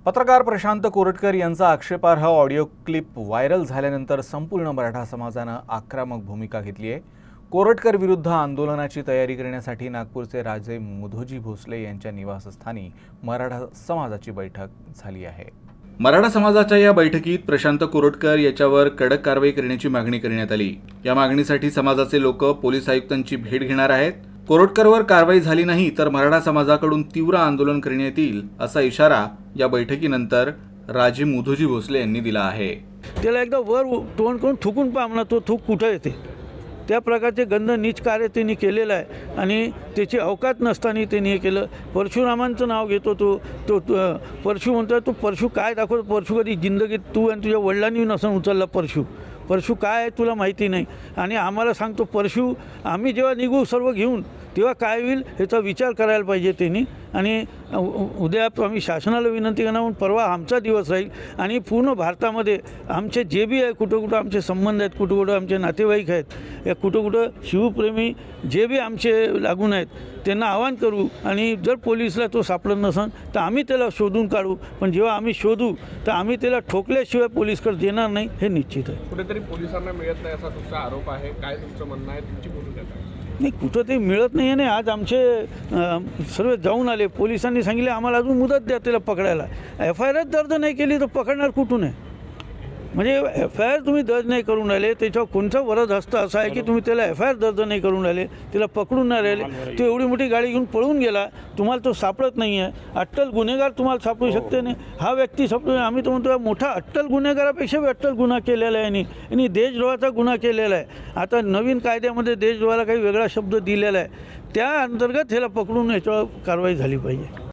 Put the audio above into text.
पत्रकार प्रशांत कोरटकर यांचा आक्षेपार्ह ऑडिओ क्लिप व्हायरल झाल्यानंतर संपूर्ण मराठा समाजानं आक्रमक भूमिका घेतली आहे। कोरटकर विरुद्ध आंदोलनाची तयारी करण्यासाठी नागपूरचे राजे मुधोजी भोसले यांच्या निवासस्थानी मराठा समाजाची बैठक झाली आहे। मराठा समाजाच्या या बैठकीत प्रशांत कोरटकर याच्यावर कडक कारवाई करण्याची मागणी करण्यात आली। या मागणीसाठी समाजाचे लोक पोलीस आयुक्तांची भेट घेणार आहेत। कोरटकरवर कारवाई झाली नाही तर मराठा समाजाकडून तीव्र आंदोलन करण्यात येईल असा इशारा या बैठकीनंतर राजे मुधोजी भोसले यांनी दिला आहे। त्याला एकदा वर तोंड करून थुकून पाहणं तो थूक कुठे येते त्या प्रकारचे गंध नीच कार्य त्यांनी केलेलं आहे आणि त्याची अवकात नसताना त्यांनी हे केलं। परशुरामांचं नाव घेतो तो परशु म्हणतो। तो परशु काय दाखवतो? परशु कधी जिंदगीत तू आणि तुझ्या वडिलांनी नसून उचलला परशु काय आहे तुला माहिती नाही। आणि आम्हाला सांगतो परशु आम्ही जेव्हा निघू सर्व घेऊन तेव्हा काय होईल ह्याचा विचार करायला पाहिजे त्यांनी। आणि उद्या आम्ही शासनाला विनंती करणार, परवा आमचा दिवस राहील आणि पूर्ण भारतामध्ये आमचे जे बी आहे कुठं आमचे संबंध आहेत, कुठं आमचे नातेवाईक आहेत, या कुठं शिवप्रेमी जे बी आमचे लागून आहेत त्यांना आवाहन करू। आणि जर पोलिसला तो सापडत नसेल तर आम्ही त्याला शोधून काढू, पण जेव्हा आम्ही शोधू तर आम्ही त्याला ठोकल्याशिवाय पोलिसकडे देणार नाही हे निश्चित आहे। कुठेतरी पोलिसांना मिळत नाही असा तुमचा आरोप आहे, काय तुमचं म्हणणं आहे? तुमची भूमिका काय? नाही, कुठं ते मिळत नाही आहे ना। आज आमचे सर्व जाऊन आले, पोलिसांनी सांगितले आम्हाला अजून मुदत द्या त्याला पकडायला। FIR दर्ज नाही केली तर पकडणार कुठून आहे? म्हणजे FIR तुम्ही दर्ज नाही करून राहिले, त्याच्यावर कोणचा वरद हस्त असा आहे की तुम्ही त्याला FIR दर्ज नाही करून राहिले, त्याला पकडून नाही राहिले। तो एवढी मोठी गाडी घेऊन पळून गेला, तुम्हाला तो सापडत नाही आहे। अट्टल गुन्हेगार तुम्हाला सापडू शकते नाही, हा व्यक्ती सापडू। आम्ही तो म्हणतो मोठा अट्टल गुन्हेगारापेक्षा अट्टल गुन्हा केलेला आहे आणि देशद्रोहाचा गुन्हा केलेला आहे। आता नवीन कायद्यामध्ये देशद्रोहाला काही वेगळा शब्द दिलेला आहे, त्या अंतर्गत ह्याला पकडून याच्यावर कारवाई झाली पाहिजे।